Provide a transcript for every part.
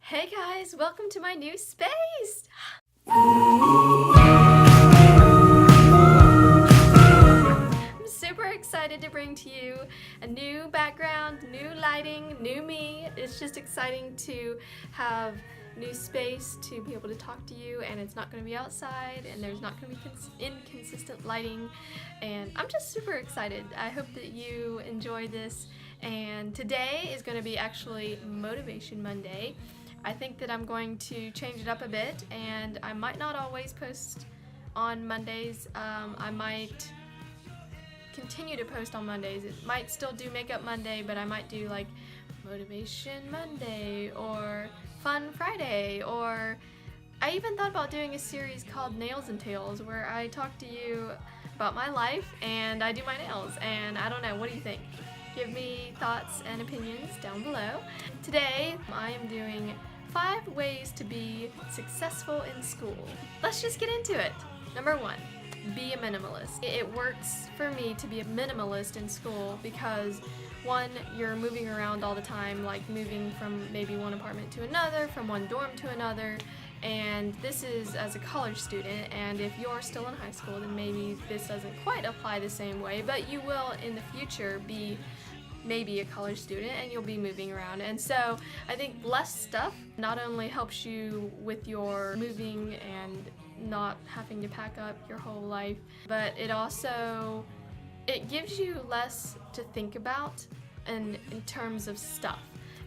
Hey guys, welcome to my new space! I'm super excited to bring to you a new background, new lighting, new me. It's just exciting to have new space to be able to talk to you, and it's not going to be outside and there's not going to be inconsistent lighting, and I'm just super excited. I hope that you enjoy this, and today is going to be actually Motivation Monday. I think that I'm going to change it up a bit, and I might not always post on Mondays. I might continue to post on Mondays. It might still do Makeup Monday, but I might do like Motivation Monday or Fun Friday, or I even thought about doing a series called Nails and Tales where I talk to you about my life and I do my nails, and I don't know, what do you think? Give me thoughts and opinions down below. Today I am doing 5 ways to be successful in school. Let's just get into it. Number 1, be a minimalist. It works for me to be a minimalist in school because 1, you're moving around all the time, like moving from maybe one apartment to another, from one dorm to another, and this is as a college student, and if you're still in high school then maybe this doesn't quite apply the same way, but you will in the future be maybe a college student and you'll be moving around. And so I think less stuff not only helps you with your moving and not having to pack up your whole life, but it gives you less to think about in terms of stuff.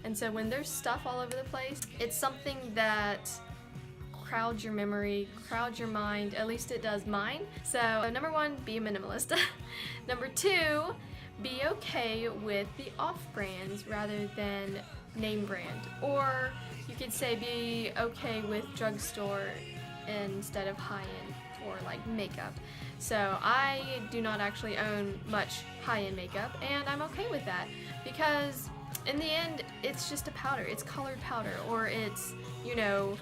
And so when there's stuff all over the place, it's something that crowds your memory, crowds your mind, at least it does mine. So number 1, be a minimalist. Number 2, be okay with the off-brands rather than name brand. Or you could say be okay with drugstore instead of high-end or like makeup. So I do not actually own much high-end makeup, and I'm okay with that because in the end it's just a powder. It's colored powder, or it's, you know,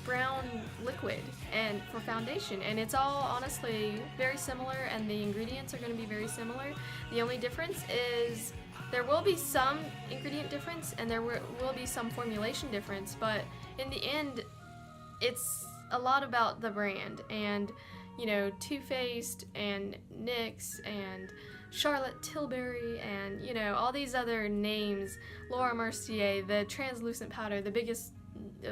brown liquid and for foundation, and it's all honestly very similar, and the ingredients are going to be very similar. The only difference is there will be some ingredient difference and there will be some formulation difference, but in the end it's a lot about the brand. And you know, Too Faced and NYX and Charlotte Tilbury and, you know, all these other names, Laura Mercier, the translucent powder, the biggest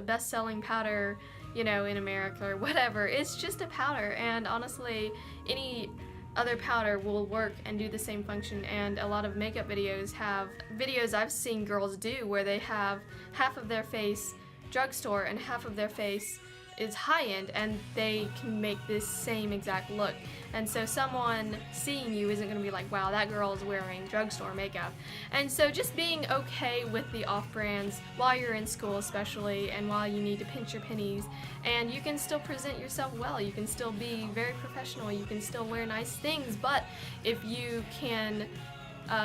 best-selling powder, you know, in America or whatever. It's just a powder, and honestly any other powder will work and do the same function. And a lot of makeup videos have videos I've seen girls do where they have half of their face drugstore and half of their face is high-end, and they can make this same exact look. And so someone seeing you isn't going to be like, wow, that girl is wearing drugstore makeup. And so just being okay with the off-brands while you're in school especially, and while you need to pinch your pennies, and you can still present yourself well, you can still be very professional, you can still wear nice things, but if you can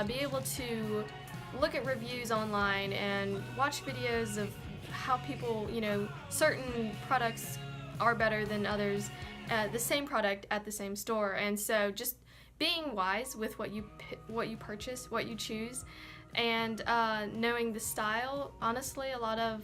be able to look at reviews online and watch videos of how people, you know, certain products are better than others, the same product at the same store. And so just being wise with what you purchase, what you choose, and knowing the style. Honestly, a lot of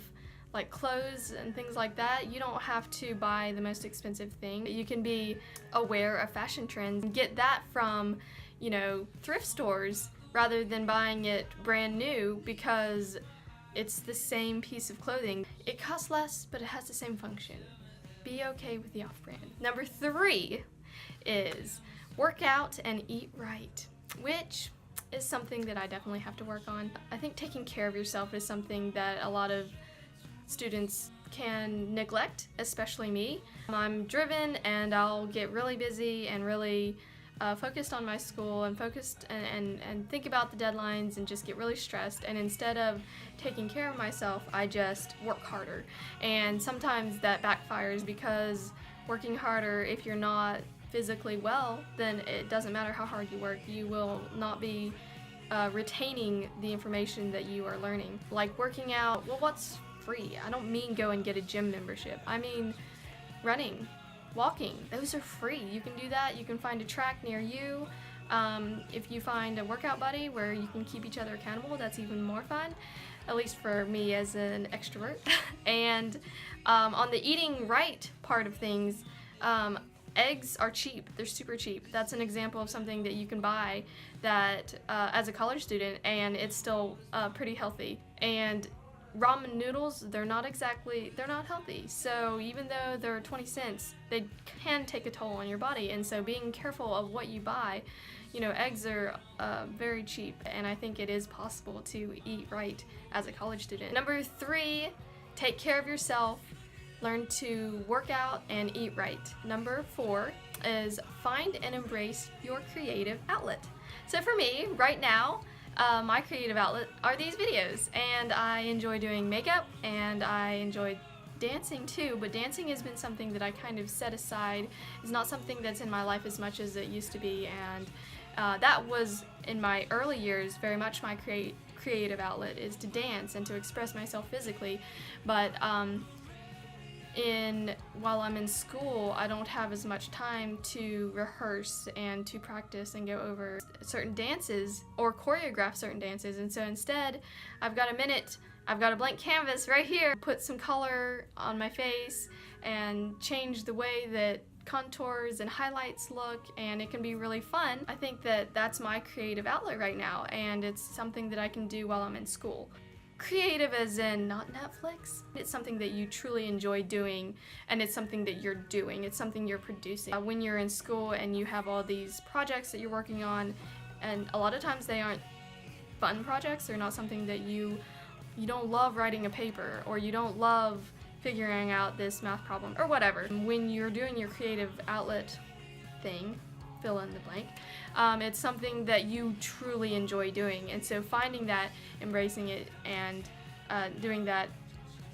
like clothes and things like that, you don't have to buy the most expensive thing. You can be aware of fashion trends and get that from, you know, thrift stores rather than buying it brand new, because it's the same piece of clothing. It costs less, but it has the same function. Be okay with the off-brand. Number 3 is work out and eat right, which is something that I definitely have to work on. I think taking care of yourself is something that a lot of students can neglect, especially me. I'm driven and I'll get really busy and really focused on my school and focused and think about the deadlines and just get really stressed, and instead of taking care of myself I just work harder, and sometimes that backfires because working harder, if you're not physically well, then it doesn't matter how hard you work, you will not be retaining the information that you are learning. Like working out, well, what's free? I don't mean go and get a gym membership, I mean running, walking, those are free. You can do that. You can find a track near you. If you find a workout buddy where you can keep each other accountable, that's even more fun. at least for me as an extrovert. And on the eating right part of things, eggs are cheap. They're super cheap. That's an example of something that you can buy that as a college student, and it's still pretty healthy. And ramen noodles, they're not healthy. So even though they're 20 cents, they can take a toll on your body. And so being careful of what you buy, you know, eggs are very cheap, and I think it is possible to eat right as a college student. Number 3, take care of yourself. Learn to work out and eat right. Number 4 is find and embrace your creative outlet. So for me, right now, my creative outlet are these videos, and I enjoy doing makeup, and I enjoy dancing too, but dancing has been something that I kind of set aside. It's not something that's in my life as much as it used to be, and that was, in my early years, very much my creative outlet, is to dance and to express myself physically. But while I'm in school, I don't have as much time to rehearse and to practice and go over certain dances or choreograph certain dances, and so instead I've got a minute, I've got a blank canvas right here, put some color on my face and change the way that contours and highlights look, and it can be really fun. I think that that's my creative outlet right now, and it's something that I can do while I'm in school. Creative as in not Netflix. It's something that you truly enjoy doing, and it's something that you're doing. It's something you're producing. When you're in school and you have all these projects that you're working on, and a lot of times they aren't fun projects. They're not something that you don't love writing a paper, or you don't love figuring out this math problem, or whatever. When you're doing your creative outlet thing, fill in the blank, it's something that you truly enjoy doing, and so finding that, embracing it, and doing that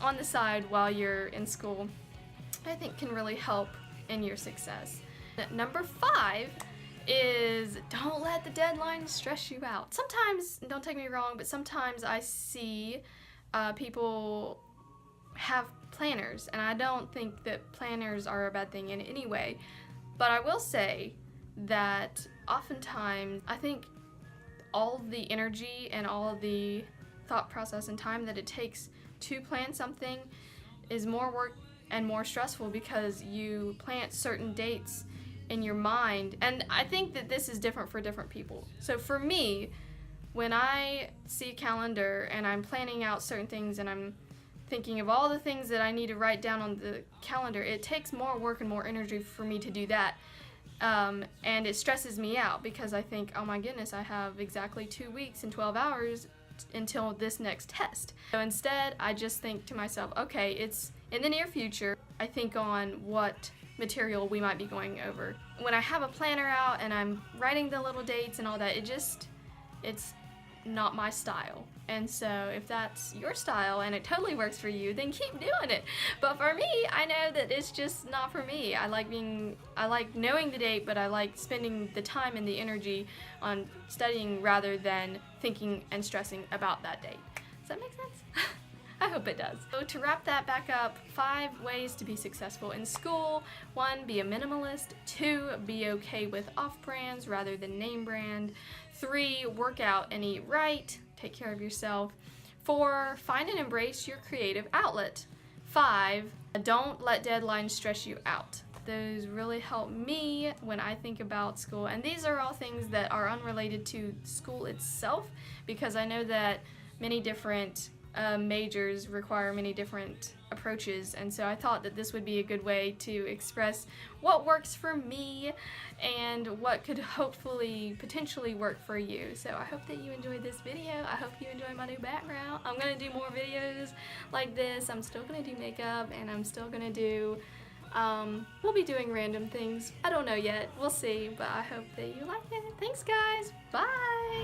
on the side while you're in school, I think can really help in your success. Number 5 is don't let the deadline stress you out. Sometimes, don't take me wrong, but sometimes I see people have planners, and I don't think that planners are a bad thing in any way, but I will say that oftentimes I think all the energy and all the thought process and time that it takes to plan something is more work and more stressful, because you plant certain dates in your mind, and I think that this is different for different people. So for me, when I see a calendar and I'm planning out certain things and I'm thinking of all the things that I need to write down on the calendar, it takes more work and more energy for me to do that. And it stresses me out, because I think, oh my goodness, I have exactly 2 weeks and 12 hours until this next test. So instead, I just think to myself, okay, it's in the near future. I think on what material we might be going over. When I have a planner out and I'm writing the little dates and all that, it's not my style. And so if that's your style and it totally works for you, then keep doing it. But for me, I know that it's just not for me. I like knowing the date, but I like spending the time and the energy on studying rather than thinking and stressing about that date. Does that make sense? I hope it does. So to wrap that back up, 5 ways to be successful in school. 1, be a minimalist. 2, be okay with off-brands rather than name brand. 3, work out and eat right. Take care of yourself. 4, find and embrace your creative outlet. 5, don't let deadlines stress you out. Those really help me when I think about school. And these are all things that are unrelated to school itself, because I know that many different majors require many different approaches, and so I thought that this would be a good way to express what works for me and what could hopefully potentially work for you. So I hope that you enjoyed this video. I hope you enjoy my new background. I'm going to do more videos like this. I'm still going to do makeup, and I'm still going to do we'll be doing random things. I don't know yet. We'll see, but I hope that you like it. Thanks guys. Bye.